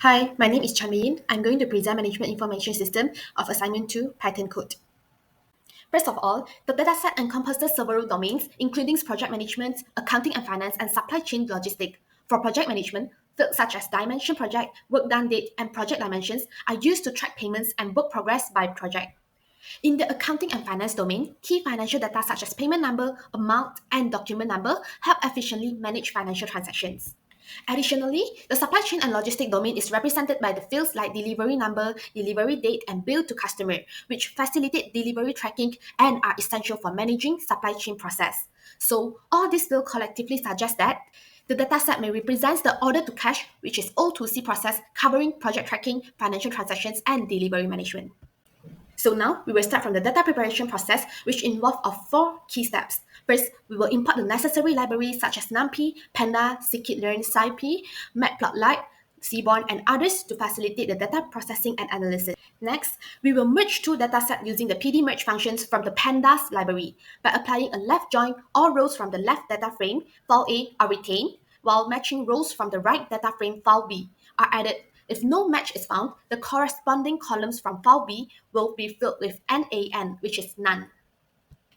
Hi, my name is Wei Yin. I'm going to present Management Information System of Assignment 2 Python code. First of all, the dataset encompasses several domains, including project management, accounting and finance, and supply chain logistics. For project management, fields such as dimension project, work done date, and project dimensions are used to track payments and work progress by project. In the accounting and finance domain, key financial data such as payment number, amount, and document number help efficiently manage financial transactions. Additionally, the supply chain and logistic domain is represented by the fields like delivery number, delivery date, and bill to customer, which facilitate delivery tracking and are essential for managing supply chain process. So, all these will collectively suggest that the dataset may represent the order to cash, which is O2C process covering project tracking, financial transactions, and delivery management. So now we will start from the data preparation process, which involves of four key steps. First, we will import the necessary libraries such as NumPy, Panda, scikit-learn, SciPy, Matplotlib, Seaborn, and others to facilitate the data processing and analysis. Next, we will merge two datasets using the PD merge functions from the Pandas library. By applying a left join, all rows from the left data frame, file A, are retained, while matching rows from the right data frame, file B, are added. If no match is found, the corresponding columns from file B will be filled with NaN, which is none.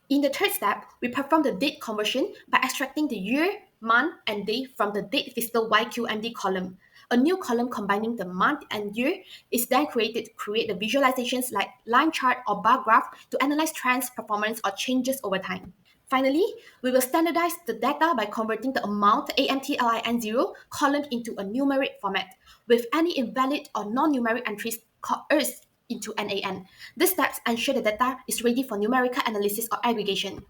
In the third step, we perform the date conversion by extracting the year, month, and day from the date fiscal YQMD column. A new column combining the month and year is then created to create the visualizations like line chart or bar graph to analyze trends, performance, or changes over time. Finally, we will standardize the data by converting the amount AMTLIN0 column into a numeric format, with any invalid or non-numeric entries coerced into NaN. These steps ensure the data is ready for numerical analysis or aggregation.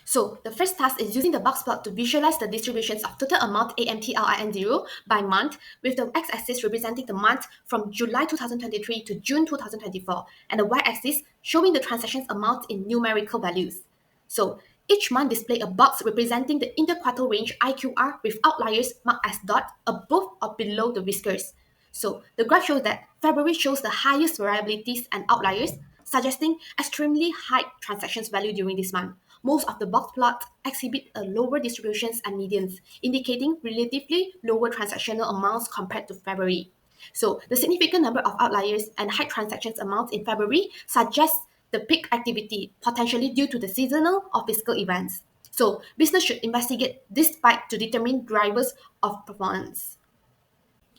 So, the first task is using the box plot to visualize the distributions of total amount AMTLIN0 by month, with the x-axis representing the month from July 2023 to June 2024, and the y-axis showing the transactions amount in numerical values. So, each month display a box representing the interquartile range IQR with outliers marked as dot above or below the whiskers. So, the graph shows that February shows the highest variabilities and outliers, suggesting extremely high transactions value during this month. Most of the box plots exhibit a lower distributions and medians, indicating relatively lower transactional amounts compared to February. So, the significant number of outliers and high transactions amounts in February suggests the peak activity, potentially due to the seasonal or fiscal events. So, business should investigate this spike to determine drivers of performance.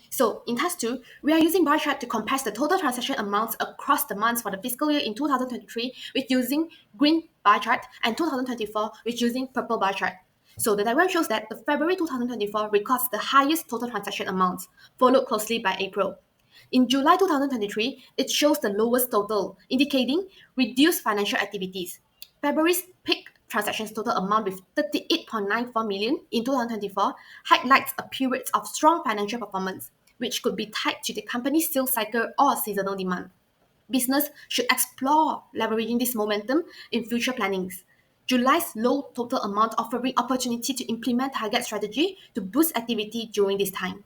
So, in task 2, we are using bar chart to compress the total transaction amounts across the months for the fiscal year in 2023 with using green bar chart and 2024 with using purple bar chart. So, the diagram shows that the February 2024 records the highest total transaction amounts, followed closely by April. In July 2023, it shows the lowest total, indicating reduced financial activities. February's peak transactions total amount with 38.94 million in 2024 highlights a period of strong financial performance, which could be tied to the company's sales cycle or seasonal demand. Business should explore leveraging this momentum in future plannings. July's low total amount offering opportunity to implement target strategy to boost activity during this time.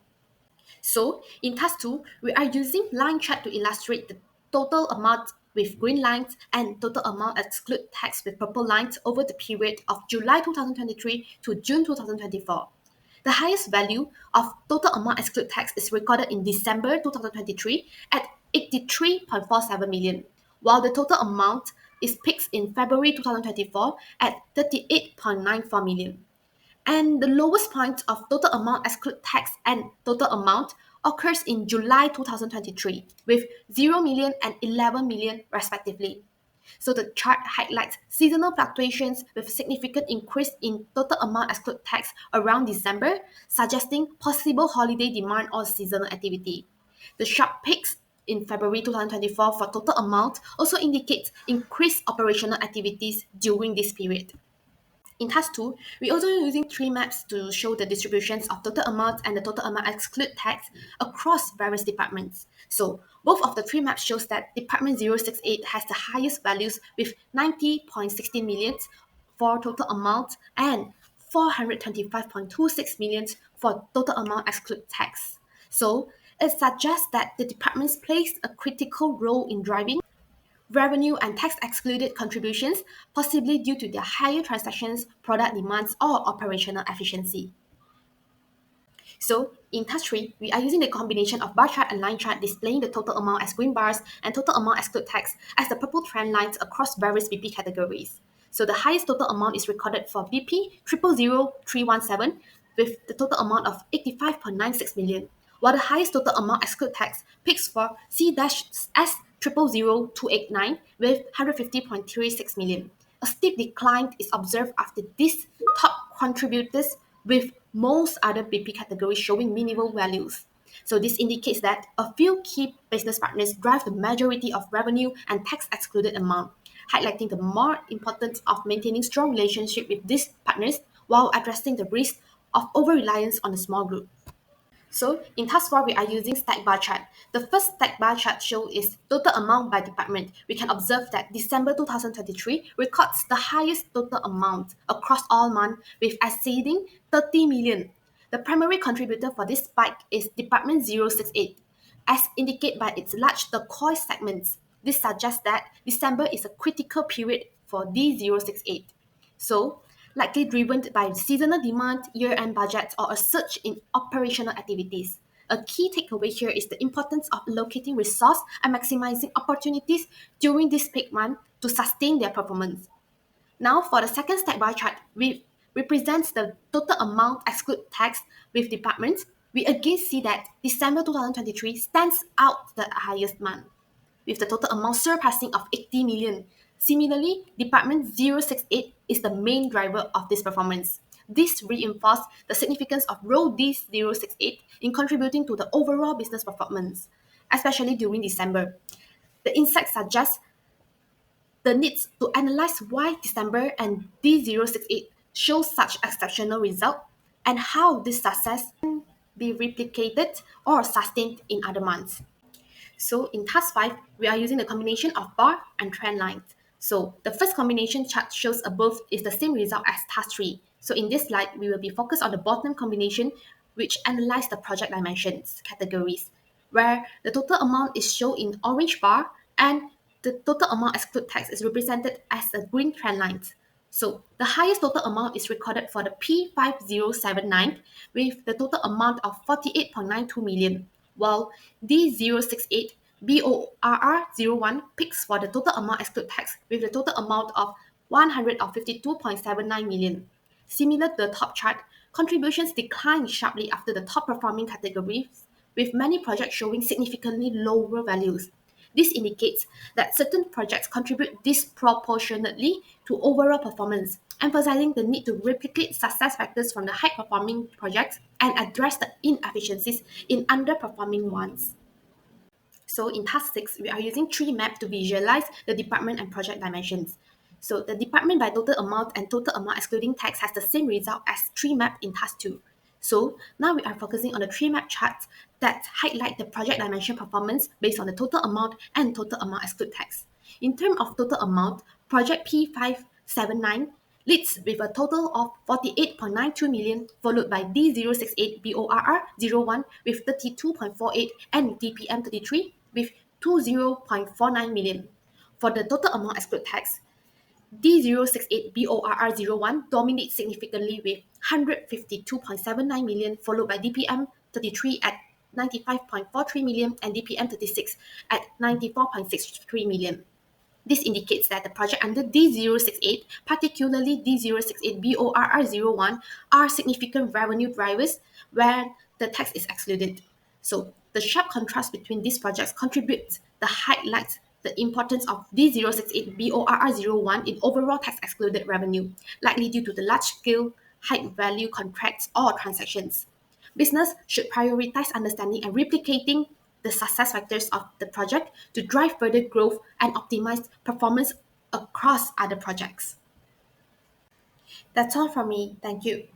So, in task 2, we are using line chart to illustrate the total amount with green lines and total amount exclude tax with purple lines over the period of July 2023 to June 2024. The highest value of total amount exclude tax is recorded in December 2023 at 83.47 million, while the total amount is peaks in February 2024 at 38.94 million. And the lowest point of total amount exclude tax and total amount occurs in July 2023 with 0 million and 11 million respectively. So the chart highlights seasonal fluctuations with a significant increase in total amount exclude tax around December, suggesting possible holiday demand or seasonal activity. The sharp peaks in February 2024 for total amount also indicates increased operational activities during this period. In task 2, we're also using three maps to show the distributions of total amount and the total amount exclude tax across various departments. So both of the three maps shows that Department 068 has the highest values with 90.16 millions for total amount and 425.26 millions for total amount exclude tax. So it suggests that the departments plays a critical role in driving revenue and tax excluded contributions, possibly due to their higher transactions, product demands, or operational efficiency. So in task 3, we are using the combination of bar chart and line chart displaying the total amount as green bars and total amount exclude tax as the purple trend lines across various BP categories. So the highest total amount is recorded for BP 000317 with the total amount of 85.96 million, while the highest total amount exclude tax peaks for C-S000289 with 150.36 million. A steep decline is observed after these top contributors with most other BP categories showing minimal values. So this indicates that a few key business partners drive the majority of revenue and tax excluded amount, highlighting the more importance of maintaining strong relationship with these partners while addressing the risk of over-reliance on a small group. So in task 4, we are using stack bar chart. The first stack bar chart show is total amount by department. We can observe that December 2023 records the highest total amount across all months with exceeding 30 million. The primary contributor for this spike is Department 068, as indicated by its large turquoise segments. This suggests that December is a critical period for D068. So, likely driven by seasonal demand, year-end budgets, or a surge in operational activities. A key takeaway here is the importance of allocating resource and maximizing opportunities during this peak month to sustain their performance. Now, for the second stack bar chart, we represents the total amount exclude tax with departments. We again see that December 2023 stands out the highest month, with the total amount surpassing of 80 million. Similarly, Department 068 is the main driver of this performance. This reinforces the significance of role D068 in contributing to the overall business performance, especially during December. The insight suggests the need to analyze why December and D068 show such exceptional result and how this success can be replicated or sustained in other months. So in task 5, we are using the combination of bar and trend lines. So the first combination chart shows above is the same result as task 3. So in this slide, we will be focused on the bottom combination, which analyze the project dimensions categories, where the total amount is shown in orange bar and the total amount exclude tax is represented as a green trend line. So the highest total amount is recorded for the P5079 with the total amount of 48.92 million, while D068 BORR01 peaks for the total amount exclude tax with the total amount of 152.79 million. Similar to the top chart, contributions declined sharply after the top performing categories, with many projects showing significantly lower values. This indicates that certain projects contribute disproportionately to overall performance, emphasizing the need to replicate success factors from the high-performing projects and address the inefficiencies in underperforming ones. So in task 6, we are using tree map to visualize the department and project dimensions. So the department by total amount and total amount excluding tax has the same result as tree map in task 2. So now we are focusing on the tree map charts that highlight the project dimension performance based on the total amount and total amount exclude tax. In terms of total amount, project P579 leads with a total of 48.92 million, followed by D068 BORR01 with 32.48 and DPM33 with 20.49 million. For the total amount exclude tax, D068 BORR01 dominates significantly with 152.79 million, followed by DPM33 at 95.43 million and DPM36 at 94.63 million. This indicates that the project under D068, particularly D068 BORR01, are significant revenue drivers where the tax is excluded. So the sharp contrast between these projects contributes the highlights the importance of D068 BORR01 in overall tax excluded revenue, likely due to the large-scale, high-value contracts or transactions. Business should prioritize understanding and replicating the success factors of the project to drive further growth and optimize performance across other projects. That's all from me. Thank you.